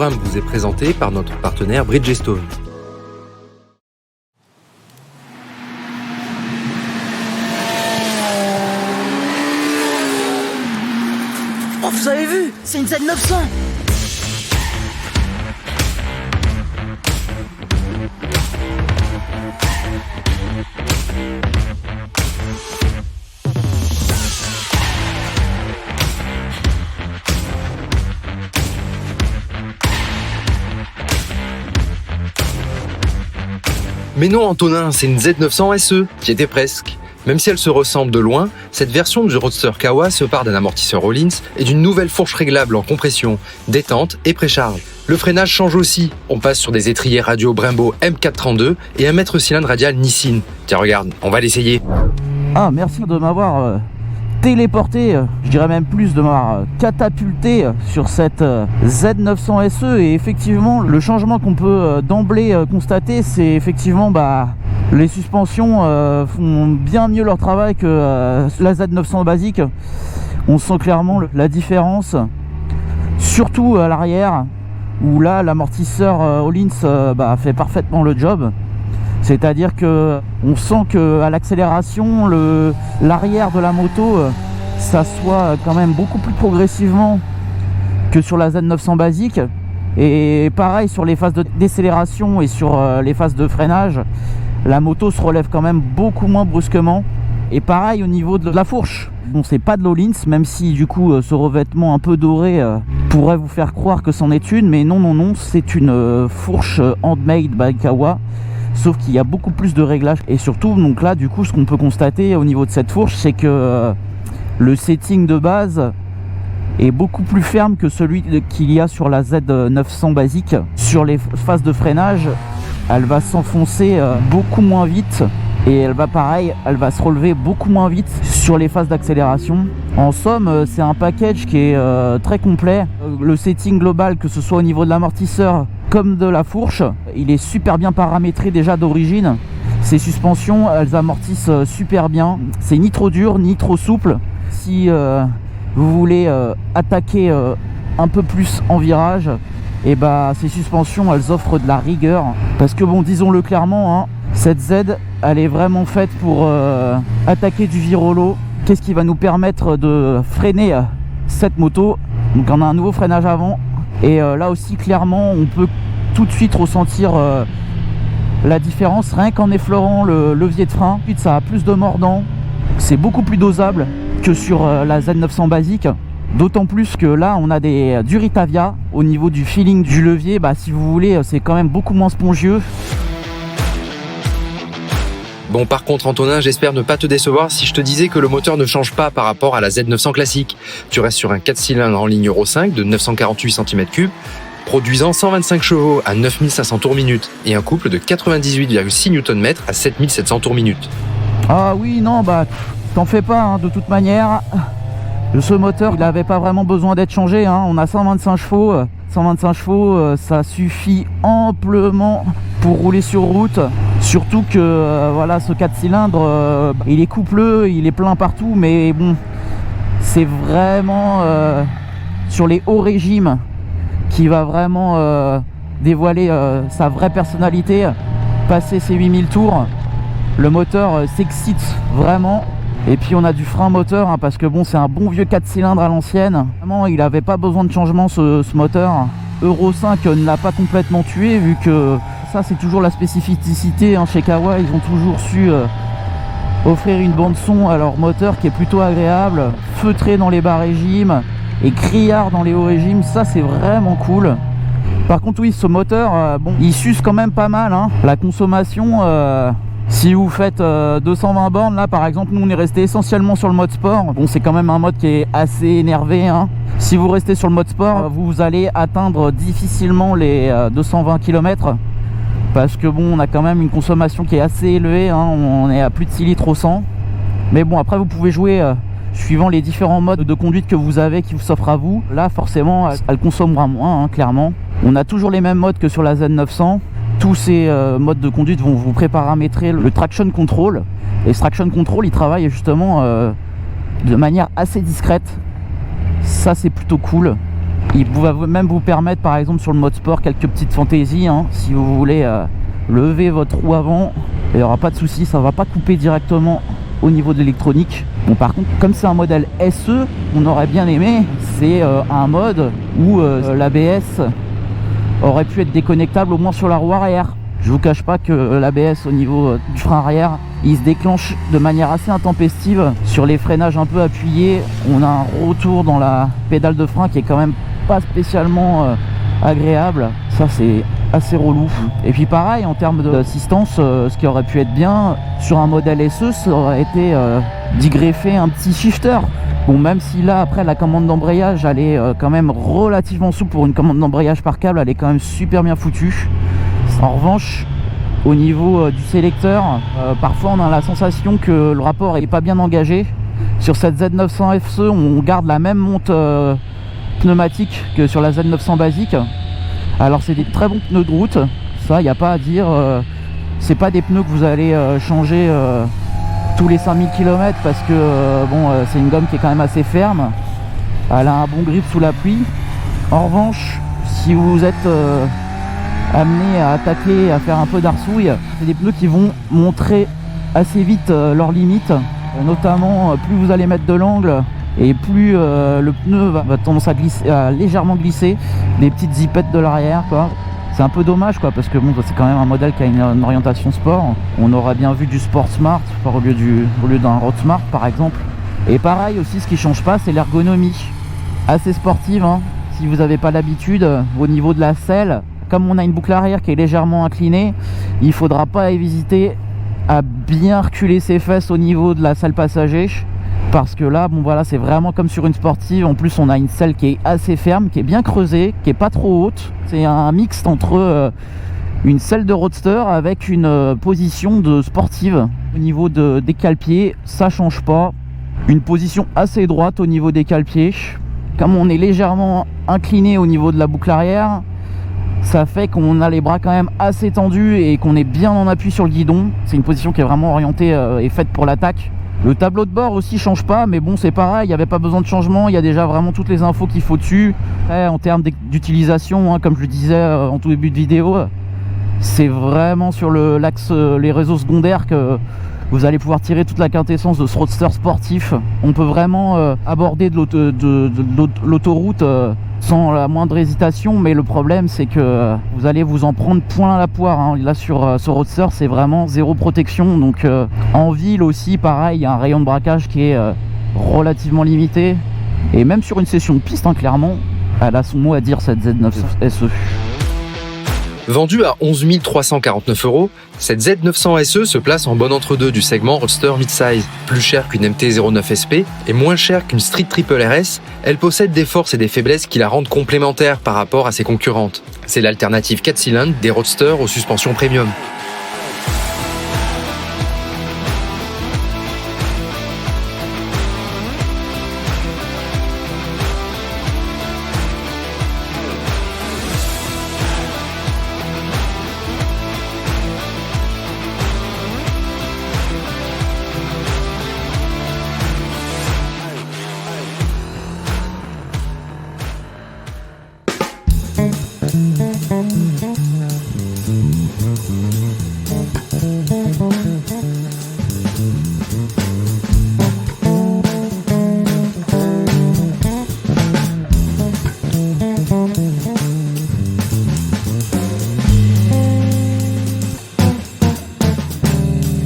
programme vous est présenté par notre partenaire Bridgestone. Oh, vous avez vu? C'est une Z900! Mais non Antonin, c'est une Z900 SE, qui était presque. Même si elle se ressemble de loin, cette version du Roadster Kawa se part d'un amortisseur Öhlins et d'une nouvelle fourche réglable en compression, détente et précharge. Le freinage change aussi, on passe sur des étriers radio Brembo M432 et un mètre cylindre radial Nissin. Tiens regarde, on va l'essayer. Ah, merci de m'avoir téléporté, je dirais même plus de m'avoir catapulté sur cette Z900 SE. Et effectivement, le changement qu'on peut d'emblée constater, c'est effectivement les suspensions font bien mieux leur travail que la Z900 basique. On sent clairement la différence, surtout à l'arrière, où là l'amortisseur Öhlins fait parfaitement le job. C'est-à-dire que on sent que à l'accélération, l'arrière de la moto s'assoit quand même beaucoup plus progressivement que sur la Z900 basique. Et pareil sur les phases de décélération et sur les phases de freinage, la moto se relève quand même beaucoup moins brusquement. Et pareil au niveau de la fourche. Bon, c'est pas de l'Öhlins, même si du coup ce revêtement un peu doré pourrait vous faire croire que c'en est une, mais non, c'est une fourche handmade by Kawa. Sauf qu'il y a beaucoup plus de réglages. Et surtout, donc là, du coup, ce qu'on peut constater au niveau de cette fourche, c'est que le setting de base est beaucoup plus ferme que celui qu'il y a sur la Z900 basique. Sur les phases de freinage, elle va s'enfoncer beaucoup moins vite. Et elle va se relever beaucoup moins vite sur les phases d'accélération. En somme, c'est un package qui est très complet. Le setting global, que ce soit au niveau de l'amortisseur comme de la fourche, il est super bien paramétré déjà d'origine. Ces suspensions, elles amortissent super bien. C'est ni trop dur, ni trop souple. Si vous voulez attaquer un peu plus en virage, et ces suspensions, elles offrent de la rigueur. Parce que bon, disons-le clairement, cette Z, elle est vraiment faite pour attaquer du virolo. Qu'est-ce qui va nous permettre de freiner cette moto? Donc on a un nouveau freinage avant. Et là aussi, clairement, on peut tout de suite ressentir la différence rien qu'en effleurant le levier de frein. Ensuite, ça a plus de mordant. C'est beaucoup plus dosable que sur la Z900 basique. D'autant plus que là, on a des Duritavia au niveau du feeling du levier. Si vous voulez, c'est quand même beaucoup moins spongieux. Bon par contre Antonin, j'espère ne pas te décevoir si je te disais que le moteur ne change pas par rapport à la Z900 classique. Tu restes sur un 4 cylindres en ligne Euro 5 de 948 cm3, produisant 125 chevaux à 9500 tours minute et un couple de 98,6 Nm à 7700 tours minute. Ah oui, non, t'en fais pas, de toute manière. Ce moteur, il n'avait pas vraiment besoin d'être changé, on a 125 chevaux. 125 chevaux, ça suffit amplement pour rouler sur route. Surtout que ce 4 cylindres, il est coupleux, il est plein partout, mais bon, c'est vraiment sur les hauts régimes qui va vraiment dévoiler sa vraie personnalité. Passer ses 8000 tours, le moteur s'excite vraiment. Et puis on a du frein moteur, parce que bon, c'est un bon vieux 4 cylindres à l'ancienne. Vraiment, il n'avait pas besoin de changement ce moteur. Euro 5 ne l'a pas complètement tué, vu que ça c'est toujours la spécificité chez Kawa. Ils ont toujours su offrir une bande son à leur moteur qui est plutôt agréable, feutré dans les bas régimes et criard dans les hauts régimes. Ça c'est vraiment cool. Par contre oui, ce moteur, il suce quand même pas mal. La consommation, si vous faites 220 bornes, là par exemple, nous on est resté essentiellement sur le mode sport. Bon, c'est quand même un mode qui est assez énervé. Si vous restez sur le mode sport, vous allez atteindre difficilement les 220 km. Parce que bon, on a quand même une consommation qui est assez élevée. On est à plus de 6 litres au 100. Mais bon, après vous pouvez jouer suivant les différents modes de conduite que vous avez qui vous s'offrent à vous. Là forcément, elle consommera moins, clairement. On a toujours les mêmes modes que sur la Z900. Tous ces modes de conduite vont vous préparamétrer le traction control. Et ce traction control, il travaille justement de manière assez discrète. Ça c'est plutôt cool. Il va même vous permettre, par exemple sur le mode sport, quelques petites fantaisies, hein, si vous voulez lever votre roue avant, il n'y aura pas de souci, ça va pas couper directement au niveau de l'électronique. Bon, par contre, comme c'est un modèle SE, on aurait bien aimé, c'est un mode où l'ABS aurait pu être déconnectable au moins sur la roue arrière. Je vous cache pas que l'ABS au niveau du frein arrière, il se déclenche de manière assez intempestive. Sur les freinages un peu appuyés, on a un retour dans la pédale de frein qui est quand même pas spécialement agréable. Ça, c'est assez relou. Et puis pareil, en termes d'assistance, ce qui aurait pu être bien sur un modèle SE, ça aurait été d'y greffer un petit shifter. Bon, même si là, après, la commande d'embrayage, elle est quand même relativement souple pour une commande d'embrayage par câble, elle est quand même super bien foutue. En revanche, au niveau du sélecteur, parfois on a la sensation que le rapport n'est pas bien engagé. Sur cette Z900 FE, on garde la même monte pneumatique que sur la Z900 basique. Alors c'est des très bons pneus de route, ça il n'y a pas à dire. C'est pas des pneus que vous allez changer tous les 5000 km parce que c'est une gomme qui est quand même assez ferme. Elle a un bon grip sous la pluie. En revanche, si vous êtes amené à attaquer, à faire un peu d'arsouille, c'est des pneus qui vont montrer assez vite leurs limites, notamment plus vous allez mettre de l'angle et plus le pneu va tendance à glisser, à légèrement glisser, des petites zippettes de l'arrière quoi. C'est un peu dommage quoi, parce que bon, c'est quand même un modèle qui a une orientation sport. On aurait bien vu du sport smart au lieu d'un road smart par exemple. Et pareil aussi, ce qui change pas, c'est l'ergonomie, assez sportive hein. Si vous n'avez pas l'habitude, au niveau de la selle, comme on a une boucle arrière qui est légèrement inclinée, il faudra pas hésiter à bien reculer ses fesses au niveau de la selle passager, parce que là bon voilà, c'est vraiment comme sur une sportive. En plus on a une selle qui est assez ferme, qui est bien creusée, qui est pas trop haute. C'est un mixte entre une selle de roadster avec une position de sportive. Au niveau des cale-pieds, ça change pas, une position assez droite au niveau des cale-pieds. Comme on est légèrement incliné au niveau de la boucle arrière, ça fait qu'on a les bras quand même assez tendus et qu'on est bien en appui sur le guidon. C'est une position qui est vraiment orientée et faite pour l'attaque. Le tableau de bord aussi change pas, mais bon c'est pareil, il n'y avait pas besoin de changement, il y a déjà vraiment toutes les infos qu'il faut dessus. Après, en termes d'utilisation, hein, comme je le disais en tout début de vidéo, c'est vraiment sur l'axe les réseaux secondaires que vous allez pouvoir tirer toute la quintessence de ce roadster sportif. On peut vraiment aborder de l'autoroute sans la moindre hésitation, mais le problème c'est que vous allez vous en prendre point à la poire hein. Là sur ce roadster c'est vraiment zéro protection, donc en ville aussi pareil, il y a un rayon de braquage qui est relativement limité, et même sur une session de piste hein, clairement elle a son mot à dire cette Z900 SE. Vendue à 11 349 €, cette Z900 SE se place en bon entre-deux du segment Roadster Midsize. Plus chère qu'une MT-09 SP et moins chère qu'une Street Triple RS, elle possède des forces et des faiblesses qui la rendent complémentaire par rapport à ses concurrentes. C'est l'alternative 4 cylindres des roadsters aux suspensions premium.